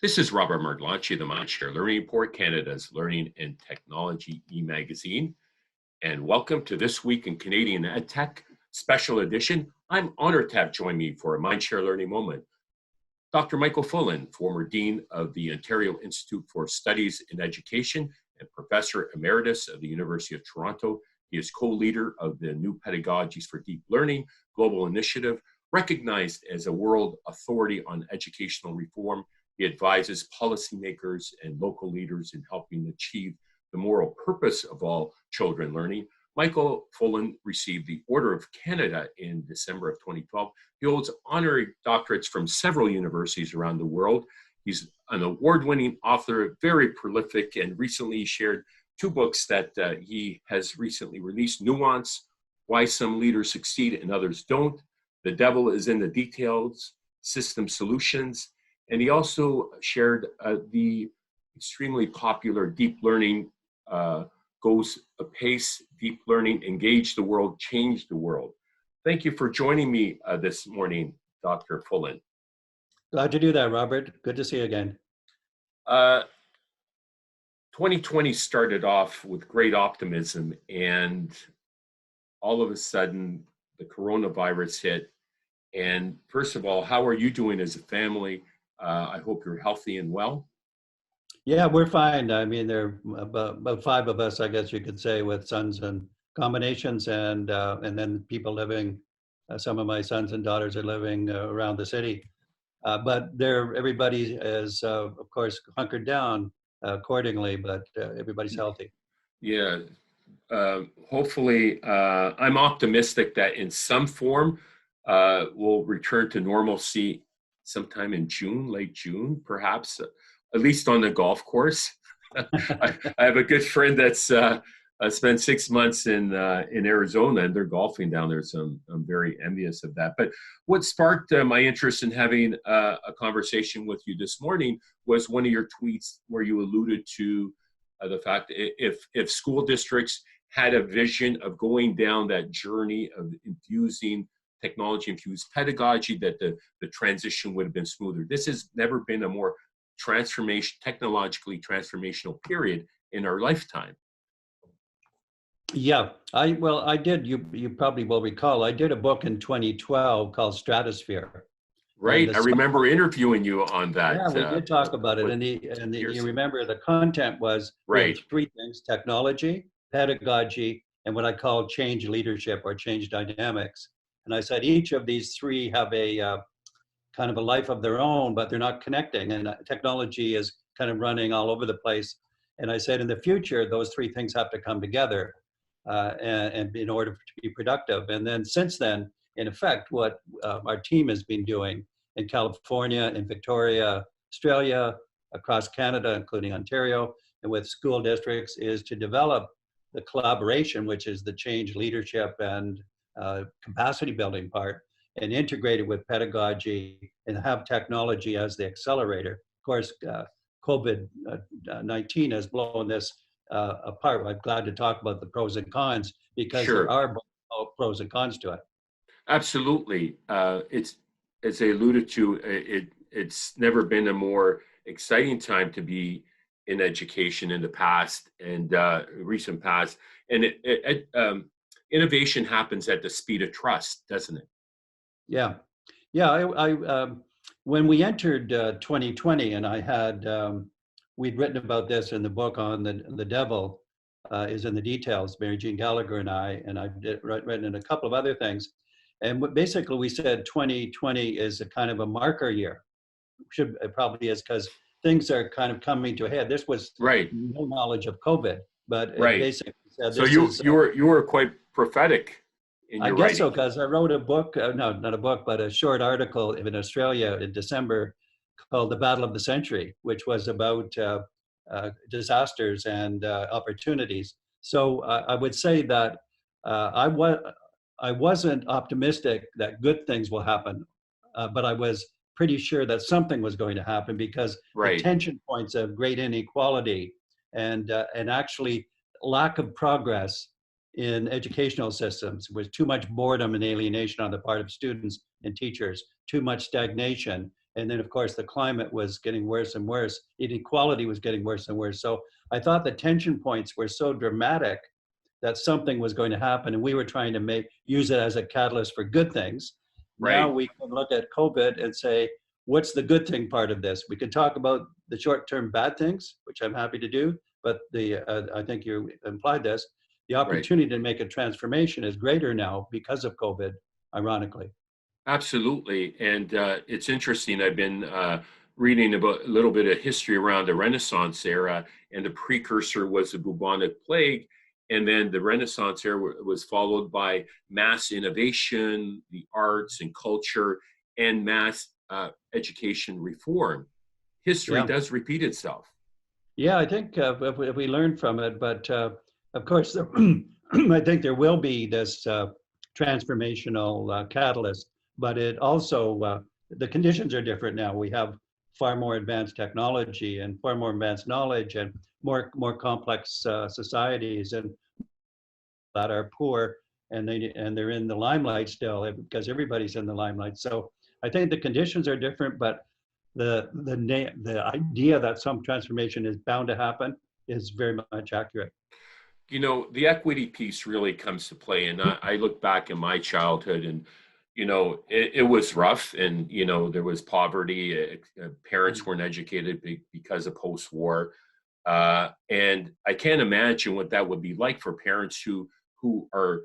This is Robert Martellacci, the MindShare Learning Report, Canada's Learning and Technology e-magazine. And welcome to This Week in Canadian EdTech special edition. I'm honored to have joined me for a MindShare Learning moment Dr. Michael Fullan, former Dean of the Ontario Institute for Studies in Education and Professor Emeritus of the University of Toronto. He is co-leader of the New Pedagogies for Deep Learning Global Initiative, recognized as a world authority on educational reform. He advises policymakers and local leaders in helping achieve the moral purpose of all children learning. Michael Fullan received the Order of Canada in December of 2012. He holds honorary doctorates from several universities around the world. He's an award-winning author, very prolific, and recently shared two books that he has recently released: Nuance, Why Some Leaders Succeed and Others Don't, The Devil is in the Details, System Solutions. And he also shared the extremely popular Deep Learning Goes Apace, Deep Learning, Engage the World, Change the World. Thank you for joining me this morning, Dr. Fullan. Glad to do that, Robert. Good to see you again. 2020 started off with great optimism, and all of a sudden, the coronavirus hit. And first of all, how are you doing as a family? I hope you're healthy and well. Yeah, we're fine. I mean, there are about five of us, I guess you could say, with sons and combinations, and then people living. Some of my sons and daughters are living around the city, but everybody is, of course, hunkered down accordingly. But everybody's healthy. Yeah, hopefully, I'm optimistic that in some form we'll return to normalcy sometime in June, late June, perhaps, at least on the golf course. I have a good friend that's spent 6 months in Arizona, and they're golfing down there, so I'm very envious of that. But what sparked my interest in having a conversation with you this morning was one of your tweets where you alluded to the fact that if school districts had a vision of going down that journey of infusing technology-infused pedagogy, that the transition would have been smoother. This has never been a more technologically transformational period in our lifetime. Yeah, I did. You probably will recall. I did a book in 2012 called Stratosphere. Right, I remember interviewing you on that. Yeah, we did talk about it, and you remember the content was right. Three things: technology, pedagogy, and what I call change leadership or change dynamics. And I said each of these three have a kind of a life of their own, but they're not connecting. And technology is kind of running all over the place. And I said in the future, those three things have to come together and in order to be productive. And then since then, in effect, what our team has been doing in California, in Victoria, Australia, across Canada, including Ontario, and with school districts is to develop the collaboration, which is the change leadership and capacity building part, and integrate it with pedagogy and have technology as the accelerator. Of course, COVID-19 has blown this apart. I'm glad to talk about the pros and cons because Sure. There are both pros and cons to it. Absolutely. It's, as I alluded to, it's never been a more exciting time to be in education in the past and recent past. And innovation happens at the speed of trust, doesn't it? Yeah. When we entered 2020, and I had, we'd written about this in the book on the devil is in the details, Mary Jean Gallagher and I've written in a couple of other things. And basically we said 2020 is a kind of a marker year. It probably is, because things are kind of coming to a head. This was right. No knowledge of COVID, but right. It basically said so you were quite prophetic in your I guess writing. so, because I wrote a book, no, not a book, but a short article in Australia in December called The Battle of the Century, which was about disasters and opportunities. So I would say that I wasn't optimistic that good things will happen, but I was pretty sure that something was going to happen because right. the tension points of great inequality and actually lack of progress in educational systems was too much boredom and alienation on the part of students and teachers, too much stagnation, And then, of course, the climate was getting worse and worse. Inequality was getting worse and worse. So I thought the tension points were so dramatic that something was going to happen, and we were trying to use it as a catalyst for good things. Now Right. we can look at COVID and say, what's the good thing part of this? We can talk about the short-term bad things, which I'm happy to do, but I think you implied this, the Right. opportunity to make a transformation is greater now because of COVID, ironically. Absolutely. And it's interesting. I've been reading about a little bit of history around the Renaissance era, and the precursor was the bubonic plague. And then the Renaissance era was followed by mass innovation, the arts and culture, and mass education reform. History Yeah. does repeat itself. Yeah, I think if we learn from it, but of course, I think there will be this transformational catalyst, but it also, the conditions are different now. We have far more advanced technology and far more advanced knowledge and more complex societies and that are poor, and they're in the limelight still because everybody's in the limelight. So I think the conditions are different, but the idea that some transformation is bound to happen is very much accurate. You know, the equity piece really comes to play. And I look back in my childhood, and, it was rough, and, there was poverty. Parents weren't educated because of post-war. And I can't imagine what that would be like for parents who are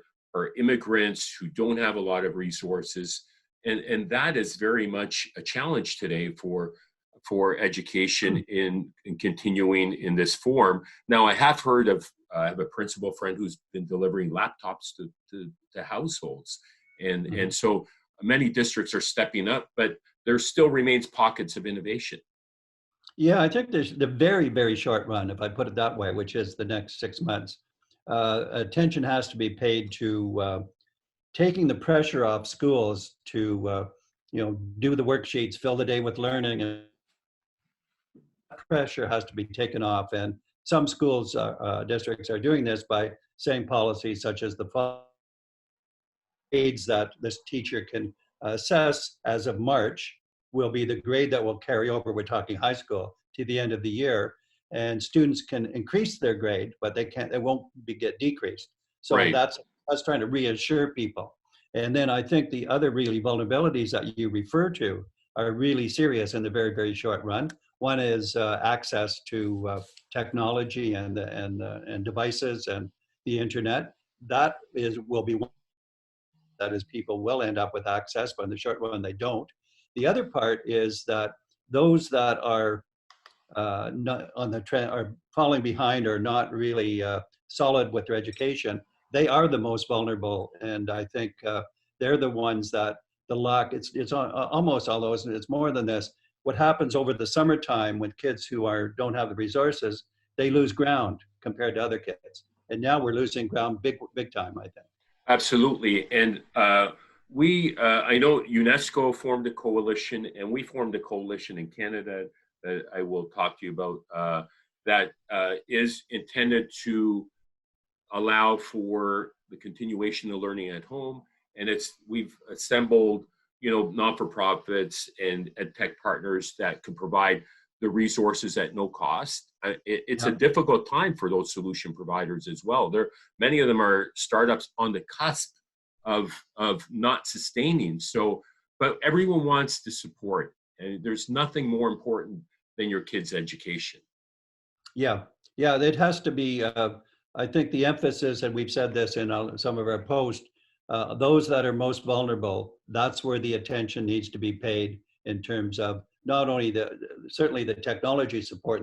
immigrants, who don't have a lot of resources. And that is very much a challenge today for education in continuing in this form. Now, I have heard of, I have a principal friend who's been delivering laptops to households. And so many districts are stepping up, but there still remains pockets of innovation. Yeah, I think there's the very, very short run, if I put it that way, which is the next 6 months. Attention has to be paid to taking the pressure off schools to, do the worksheets, fill the day with learning, and pressure has to be taken off. And some schools, districts are doing this by saying policies such as the grades that this teacher can assess as of March will be the grade that will carry over, we're talking high school, to the end of the year. And students can increase their grade, but they won't get decreased. So Right. that's us trying to reassure people. And then I think the other really vulnerabilities that you refer to are really serious in the very, very short run. One is access to technology and devices and the internet. Will be one that is people will end up with access, but in the short run they don't. The other part is that those that are not on the trend are falling behind or not really solid with their education, they are the most vulnerable. And I think they're the ones that the lack, it's almost, although it's more than this, what happens over the summertime when kids who don't have the resources, they lose ground compared to other kids. And now we're losing ground big time, I think. Absolutely. And I know UNESCO formed a coalition, and we formed a coalition in Canada that I will talk to you about, that is intended to allow for the continuation of learning at home. And we've assembled, non-for-profits and ed tech partners that can provide the resources at no cost. It's a difficult time for those solution providers as well. Many of them are startups on the cusp of not sustaining. So, but everyone wants to support, and there's nothing more important than your kids' education. Yeah, it has to be. I think the emphasis, and we've said this in some of our posts, those that are most vulnerable, that's where the attention needs to be paid in terms of not only certainly the technology support,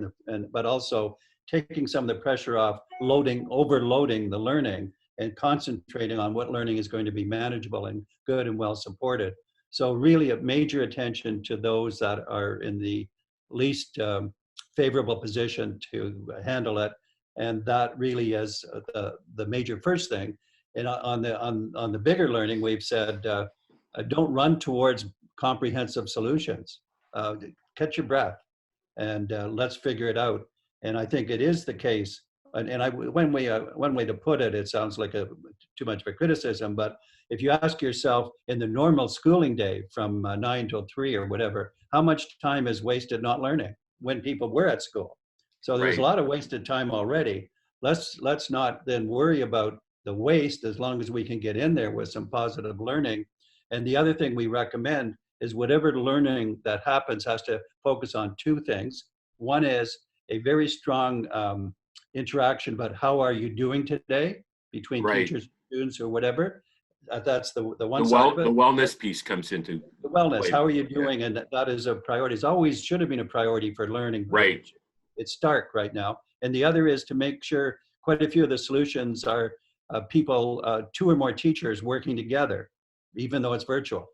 but also taking some of the pressure off, overloading the learning and concentrating on what learning is going to be manageable and good and well supported. So really a major attention to those that are in the least favorable position to handle it. And that really is the major first thing. And on the bigger learning, we've said, don't run towards comprehensive solutions. Catch your breath and let's figure it out. And I think it is the case one way to put it, it sounds like too much of a criticism, but if you ask yourself in the normal schooling day from 9 till 3 or whatever, how much time is wasted not learning when people were at school? So there's a Right. lot of wasted time already. Let's not then worry about the waste as long as we can get in there with some positive learning. And the other thing we recommend is whatever learning that happens has to focus on two things. One is a very strong interaction about how are you doing today between Right. teachers, students, or whatever. That's the one The side of the it. wellness piece comes into The wellness, play. how are you Yeah. doing? And that is a priority. It's always should have been a priority for learning, but Right. it's stark right now. And the other is to make sure quite a few of the solutions are people, two or more teachers working together, even though it's virtual,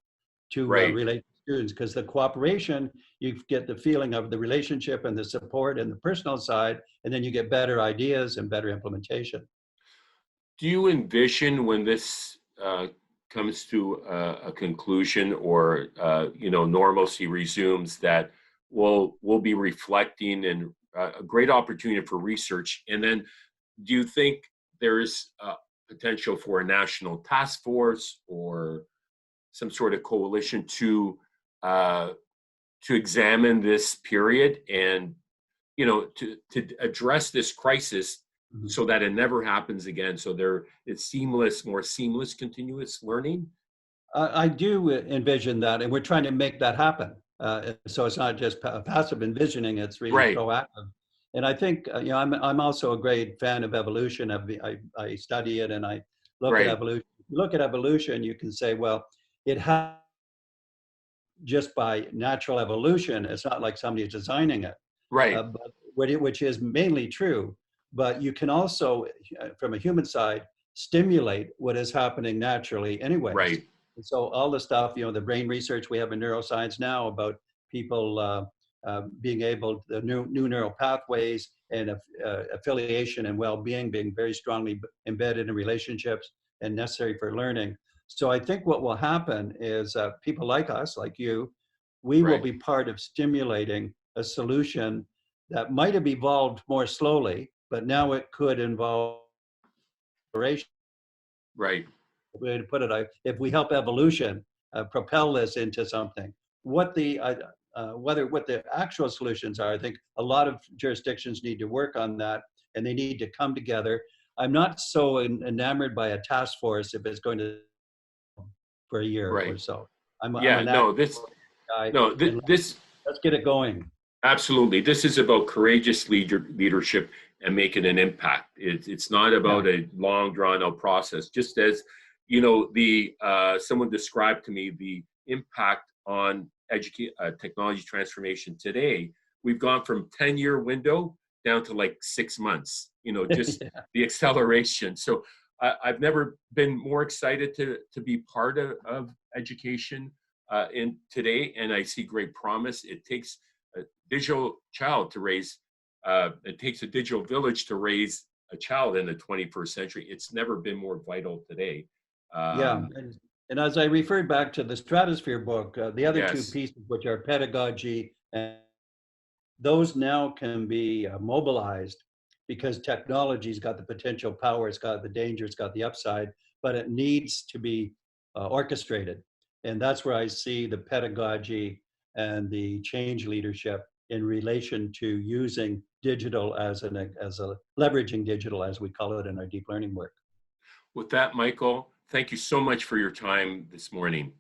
to Right. relate to students. Because the cooperation, you get the feeling of the relationship and the support and the personal side, and then you get better ideas and better implementation. Do you envision when this comes to a conclusion, or normalcy resumes, that we'll be reflecting, and a great opportunity for research? And then, do you think there is potential for a national task force or some sort of coalition uh, to examine this period, and to address this crisis Mhm. so that it never happens again, so there is more seamless continuous learning? I do envision that, and we're trying to make that happen. So it's not just passive envisioning; it's really Right. proactive. And I think I'm also a great fan of evolution. I study it and I look at Right. evolution. If you look at evolution, you can say, well, it has just by natural evolution. It's not like somebody's designing it, Right. but which is mainly true. But you can also, from a human side, stimulate what is happening naturally, anyways. Right. And so all the stuff, the brain research we have in neuroscience now about people being able, the new neural pathways and affiliation and well-being being very strongly embedded in relationships and necessary for learning. So I think what will happen is people like us, like you, we will Right. be part of stimulating a solution that might have evolved more slowly, but now it could involve exploration. Right. Way to put it, if we help evolution propel this into something, what the what the actual solutions are, I think a lot of jurisdictions need to work on that, and they need to come together. I'm not so enamored by a task force if it's going to for a year or Right. so. I'm Yeah. an No, active this guy, no and this let's get it going. absolutely, this is about courageous leadership and making an impact. It's not Yeah. about a long drawn out process. Just as the someone described to me the impact on technology transformation today. We've gone from 10-year window down to like 6 months. Just Yeah. the acceleration. So I've never been more excited to be part of education in today, and I see great promise. It takes a digital child to raise. It takes a digital village to raise a child in the 21st century. It's never been more vital today. Yeah, Um, and as I referred back to the stratosphere book, the other two yes, pieces, which are pedagogy, and those now can be mobilized because technology's got the potential power, it's got the danger, it's got the upside, but it needs to be orchestrated. And that's where I see the pedagogy and the change leadership in relation to using digital as a leveraging digital, as we call it in our deep learning work. with that, Michael, thank you so much for your time this morning.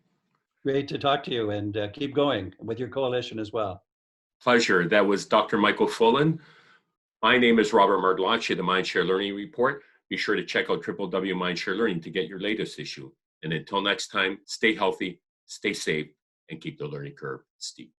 Great to talk to you, and keep going with your coalition as well. Pleasure. That was Dr. Michael Fullan. My name is Robert Martellacci, the MindShare Learning Report. Be sure to check out www.mindshare learning to get your latest issue. And until next time, stay healthy, stay safe, and keep the learning curve steep.